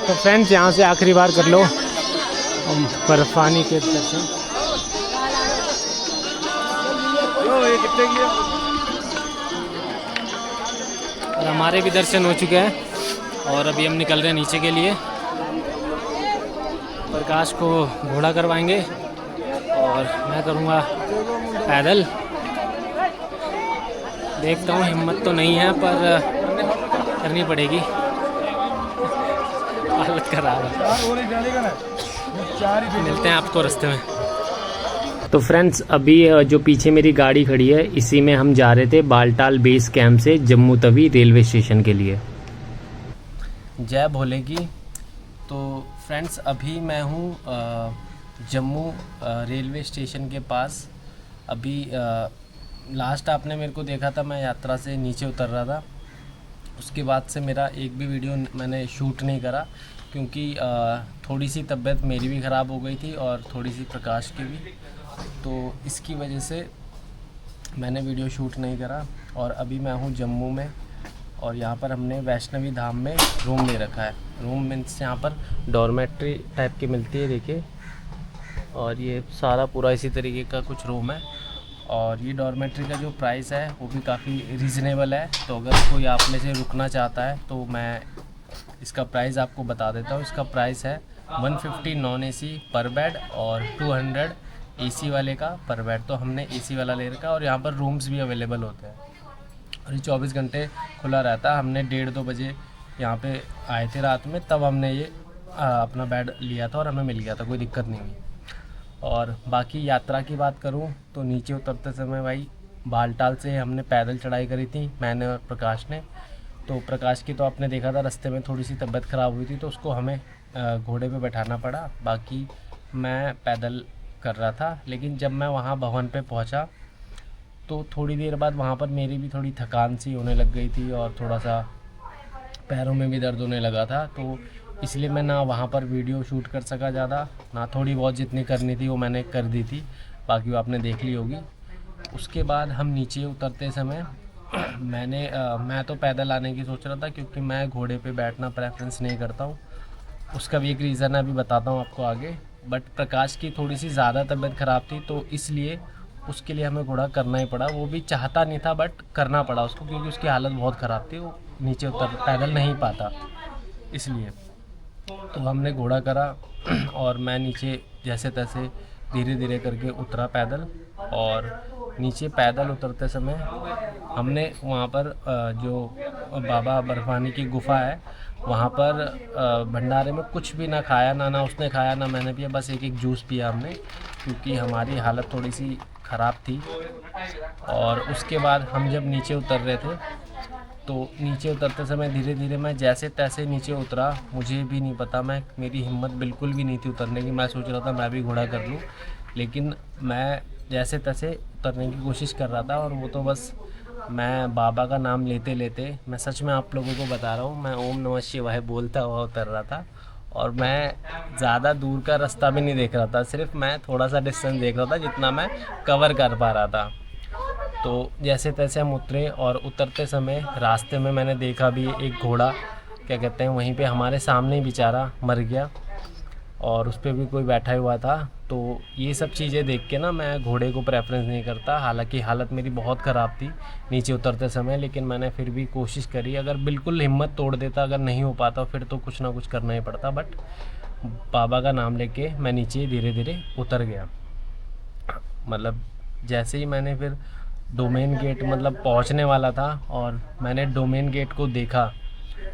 तो फ्रेंड्स यहाँ से आखिरी बार कर लो बर्फानी के दर्शन। और हमारे भी दर्शन हो चुके हैं और अभी हम निकल रहे हैं नीचे के लिए। प्रकाश को घोड़ा करवाएंगे और मैं करूँगा पैदल। देखता हूँ, हिम्मत तो नहीं है पर करनी पड़ेगी, हालत खराब है। मिलते हैं आपको रास्ते में। तो फ्रेंड्स अभी जो पीछे मेरी गाड़ी खड़ी है इसी में हम जा रहे थे बालटाल बेस कैंप से जम्मू तवी रेलवे स्टेशन के लिए। जय भोले की। तो फ्रेंड्स अभी मैं हूँ जम्मू रेलवे स्टेशन के पास। अभी लास्ट आपने मेरे को देखा था, मैं यात्रा से नीचे उतर रहा था। उसके बाद से मेरा एक भी वीडियो मैंने शूट नहीं करा क्योंकि थोड़ी सी तबीयत मेरी भी ख़राब हो गई थी और थोड़ी सी प्रकाश की भी, तो इसकी वजह से मैंने वीडियो शूट नहीं करा। और अभी मैं हूँ जम्मू में और यहाँ पर हमने वैष्णवी धाम में रूम ले रखा है। रूम मीन्स यहाँ पर डॉर्मेट्री टाइप की मिलती है, देखिए। और ये सारा पूरा इसी तरीके का कुछ रूम है और ये डॉर्मेट्री का जो प्राइस है वो भी काफ़ी रीज़नेबल है। तो अगर कोई आप में से रुकना चाहता है तो मैं इसका प्राइस आपको बता देता हूँ। इसका प्राइस है 150 नॉन एसी पर बेड और 200 एसी वाले का पर बेड। तो हमने एसी वाला ले रखा और यहाँ पर रूम्स भी अवेलेबल होते हैं और ये 24 घंटे खुला रहता है। हमने 1:30-2 बजे यहाँ पे आए थे रात में, तब हमने ये अपना बेड लिया था और हमें मिल गया था, कोई दिक्कत नहीं हुई। और बाकी यात्रा की बात करूं तो नीचे उतरते समय भाई बालटाल से हमने पैदल चढ़ाई करी थी, मैंने और प्रकाश ने। तो प्रकाश की तो आपने देखा था, रास्ते में थोड़ी सी तबीयत ख़राब हुई थी तो उसको हमें घोड़े पे बैठाना पड़ा। बाकी मैं पैदल कर रहा था। लेकिन जब मैं वहाँ भवन पे पहुँचा तो थोड़ी देर बाद वहाँ पर मेरी भी थोड़ी थकान सी होने लग गई थी और थोड़ा सा पैरों में भी दर्द होने लगा था। तो इसलिए मैं ना वहाँ पर वीडियो शूट कर सका ज़्यादा, ना थोड़ी बहुत जितनी करनी थी वो मैंने कर दी थी, बाकी वो आपने देख ली होगी। उसके बाद हम नीचे उतरते समय मैं तो पैदल आने की सोच रहा था क्योंकि मैं घोड़े पे बैठना प्रेफरेंस नहीं करता हूँ। उसका भी एक रीज़न है, अभी बताता हूँ आपको आगे। बट प्रकाश की थोड़ी सी ज़्यादा तबीयत ख़राब थी तो इसलिए उसके लिए हमें घोड़ा करना ही पड़ा। वो भी चाहता नहीं था बट करना पड़ा उसको क्योंकि उसकी हालत बहुत ख़राब थी, वो नीचे उतर पैदल नहीं पाता, इसलिए तो हमने घोड़ा करा। और मैं नीचे जैसे तैसे धीरे धीरे करके उतरा पैदल। और नीचे पैदल उतरते समय हमने वहाँ पर जो बाबा बर्फानी की गुफ़ा है वहाँ पर भंडारे में कुछ भी ना खाया, ना उसने खाया ना मैंने पिया, बस एक जूस पिया हमने क्योंकि हमारी हालत थोड़ी सी ख़राब थी। और उसके बाद हम जब नीचे उतर रहे थे तो नीचे उतरते समय धीरे धीरे मैं जैसे तैसे नीचे उतरा। मुझे भी नहीं पता, मेरी हिम्मत बिल्कुल भी नहीं थी उतरने की। मैं सोच रहा था मैं भी घोड़ा कर लूँ, लेकिन मैं जैसे तैसे उतरने की कोशिश कर रहा था। और वो तो बस मैं बाबा का नाम लेते लेते, मैं सच में आप लोगों को बता रहा हूँ, मैं ओम नमः शिवाय बोलता हुआ उतर रहा था। और मैं ज़्यादा दूर का रास्ता भी नहीं देख रहा था, सिर्फ मैं थोड़ा सा डिस्टेंस देख रहा था जितना मैं कवर कर पा रहा था। तो जैसे तैसे हम उतरे और उतरते समय रास्ते में मैंने देखा भी एक घोड़ा, क्या कहते हैं, वहीं पे हमारे सामने ही बेचारा मर गया और उस पर भी कोई बैठा हुआ था। तो ये सब चीज़ें देख के ना मैं घोड़े को प्रेफरेंस नहीं करता। हालांकि हालत मेरी बहुत ख़राब थी नीचे उतरते समय, लेकिन मैंने फिर भी कोशिश करी। अगर बिल्कुल हिम्मत तोड़ देता, अगर नहीं हो पाता फिर तो कुछ ना कुछ करना ही पड़ता। बट बाबा का नाम लेके मैं नीचे धीरे धीरे उतर गया। मतलब जैसे ही मैंने फिर डोमेन गेट मतलब पहुंचने वाला था और मैंने डोमेन गेट को देखा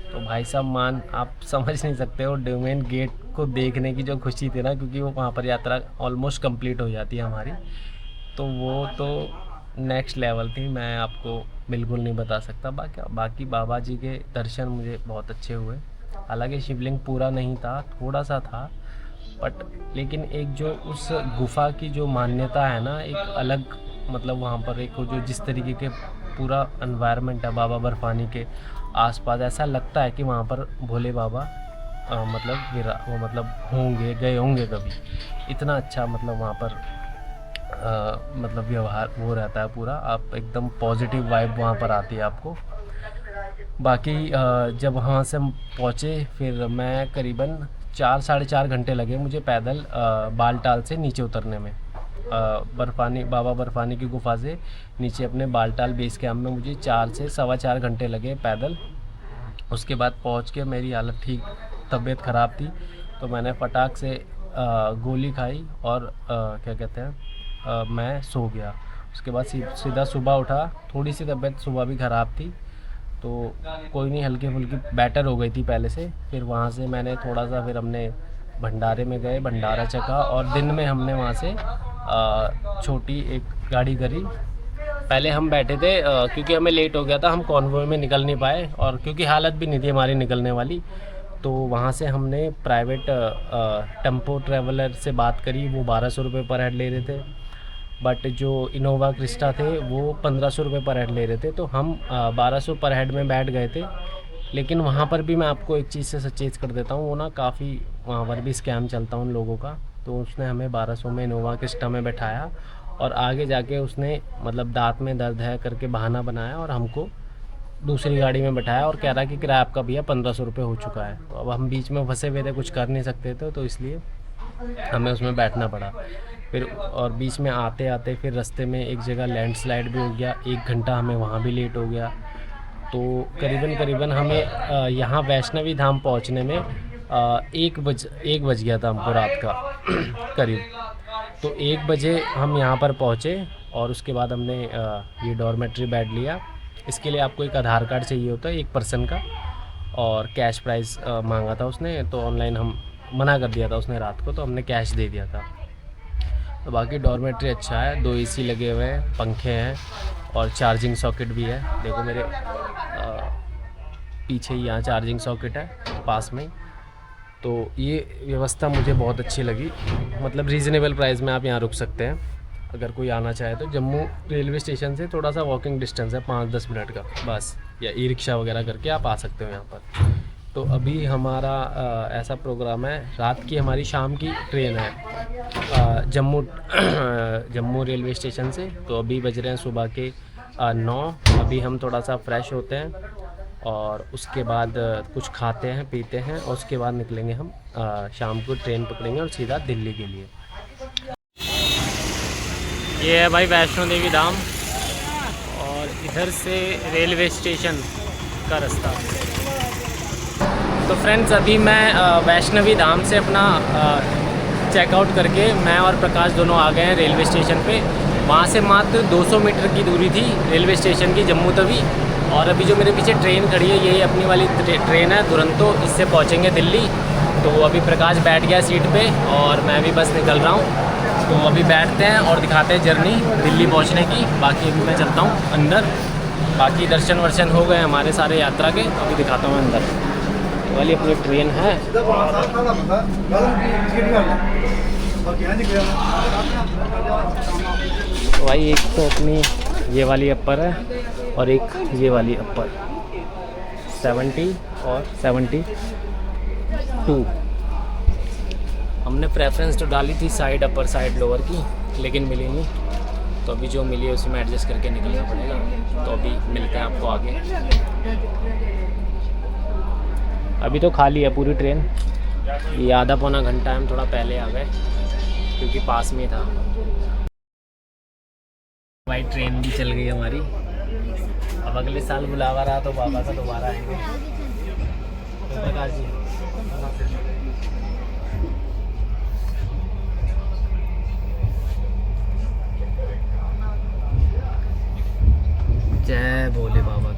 तो भाई साहब आप समझ नहीं सकते हो डोमेन गेट को देखने की जो खुशी थी ना, क्योंकि वो वहाँ पर यात्रा ऑलमोस्ट कंप्लीट हो जाती है हमारी, तो वो तो नेक्स्ट लेवल थी। मैं आपको बिल्कुल नहीं बता सकता। बाकी बाबा जी के दर्शन मुझे बहुत अच्छे हुए। हालांकि शिवलिंग पूरा नहीं था, थोड़ा सा था, बट लेकिन एक जो उस गुफ़ा की जो मान्यता है ना, एक अलग, मतलब वहाँ पर एक जो जिस तरीके के पूरा एनवायरनमेंट है बाबा बर्फानी के आसपास, ऐसा लगता है कि वहाँ पर भोले बाबा मतलब गए होंगे कभी। इतना अच्छा मतलब वहाँ पर मतलब व्यवहार वो रहता है पूरा, आप एकदम पॉजिटिव वाइब वहाँ पर आती है आपको। बाकी जब वहाँ से हम पहुँचे फिर मैं करीबन 4 साढ़े 4 घंटे लगे मुझे पैदल बालटाल से नीचे उतरने में। बर्फ़ानी बाबा बर्फ़ानी की गुफ़ा से नीचे अपने बालटाल बेस कैंप में मुझे 4 से सवा 4 घंटे लगे पैदल। उसके बाद पहुँच के मेरी हालत ठीक, तबीयत ख़राब थी, तो मैंने फटाक से गोली खाई और क्या कहते हैं मैं सो गया। उसके बाद सीधा सुबह उठा, थोड़ी सी तबीयत सुबह भी ख़राब थी तो कोई नहीं, हल्की फुल्की बेटर हो गई थी पहले से। फिर वहाँ से मैंने थोड़ा सा, फिर हमने भंडारे में गए, भंडारा चखा और दिन में हमने वहाँ से छोटी एक गाड़ी करी। पहले हम बैठे थे क्योंकि हमें लेट हो गया था, हम कॉन्वॉय में निकल नहीं पाए और क्योंकि हालत भी नहीं थी हमारी निकलने वाली, तो वहाँ से हमने प्राइवेट टेम्पो ट्रैवलर से बात करी। वो 1200 रुपये पर हेड ले रहे थे, बट जो इनोवा क्रिस्टा थे वो 1500 रुपये पर हेड ले रहे थे। तो हम 1200 पर हेड में बैठ गए थे। लेकिन वहाँ पर भी मैं आपको एक चीज़ से सचेत कर देता हूँ, वो ना काफ़ी वहाँ पर भी स्कैम चलता उन लोगों का। तो उसने हमें 1200 में इनोवा क्रिस्टा में बैठाया और आगे जाके उसने मतलब दांत में दर्द है करके बहाना बनाया और हमको दूसरी गाड़ी में बैठाया और कह रहा कि किराया आपका भैया 1500 रुपये हो चुका है। तो अब हम बीच में फंसे हुए थे, कुछ कर नहीं सकते थे, तो इसलिए हमें उसमें बैठना पड़ा। फिर और बीच में आते आते फिर रास्ते में एक जगह लैंडस्लाइड भी हो गया, 1 घंटा हमें वहाँ भी लेट हो गया। तो करीबन हमें यहाँ वैष्णवी धाम पहुँचने में 1 बज गया था हमको रात का करीब। तो 1 बजे हम यहाँ पर पहुँचे और उसके बाद हमने ये डॉर्मेट्री बेड लिया। इसके लिए आपको एक आधार कार्ड चाहिए होता है 1 पर्सन का, और कैश प्राइस मांगा था उसने, तो ऑनलाइन हम मना कर दिया था उसने रात को, तो हमने कैश दे दिया था। तो बाकी डॉर्मेट्री अच्छा है, 2 AC लगे हुए हैं, पंखे हैं और चार्जिंग सॉकेट भी है। देखो मेरे पीछे ही यहाँ चार्जिंग सॉकेट है पास में। तो ये व्यवस्था मुझे बहुत अच्छी लगी, मतलब रीज़नेबल प्राइस में आप यहाँ रुक सकते हैं अगर कोई आना चाहे तो। जम्मू रेलवे स्टेशन से थोड़ा सा वॉकिंग डिस्टेंस है 5-10 मिनट का बस, या ई रिक्शा वगैरह करके आप आ सकते हो यहाँ पर। तो अभी हमारा ऐसा प्रोग्राम है, रात की हमारी शाम की ट्रेन है जम्मू रेलवे स्टेशन से। तो अभी बज रहे हैं सुबह के 9। अभी हम थोड़ा सा फ्रेश होते हैं और उसके बाद कुछ खाते हैं पीते हैं और उसके बाद निकलेंगे हम शाम को ट्रेन पकड़ेंगे और सीधा दिल्ली के लिए। ये है भाई वैष्णो देवी धाम और इधर से रेलवे स्टेशन का रास्ता। तो फ्रेंड्स अभी मैं वैष्णवी धाम से अपना चेकआउट करके मैं और प्रकाश दोनों आ गए हैं रेलवे स्टेशन पे। वहाँ से मात्र 200 मीटर की दूरी थी रेलवे स्टेशन की, जम्मू तवी। और अभी जो मेरे पीछे ट्रेन खड़ी है यही अपनी वाली ट्रेन है दुरंतो, इससे पहुँचेंगे दिल्ली। तो अभी प्रकाश बैठ गया सीट पे और मैं भी बस निकल रहा हूँ। तो अभी बैठते हैं और दिखाते हैं जर्नी दिल्ली पहुँचने की। बाकी अभी मैं चलता हूँ अंदर, बाकी दर्शन वर्शन हो गए हमारे सारे यात्रा के, अभी दिखाता हूँ अंदर। तो वाली अपनी ट्रेन है, तो भाई एक तो अपनी ये वाली अपर है और एक ये वाली अपर, 70 और 72। हमने प्रेफरेंस तो डाली थी साइड अपर साइड लोअर की, लेकिन मिली नहीं। तो अभी जो मिली है उसी में एडजस्ट करके निकलना पड़ेगा। तो अभी मिलते हैं आपको आगे। अभी तो खाली है पूरी ट्रेन, ये आधा पौना घंटा हम थोड़ा पहले आ गए क्योंकि पास में था। भाई ट्रेन भी चल गई हमारी। अब अगले साल बुलावा रहा तो बाबा का दोबारा आएंगे। तो प्रकाश जी जय भोले बाबा।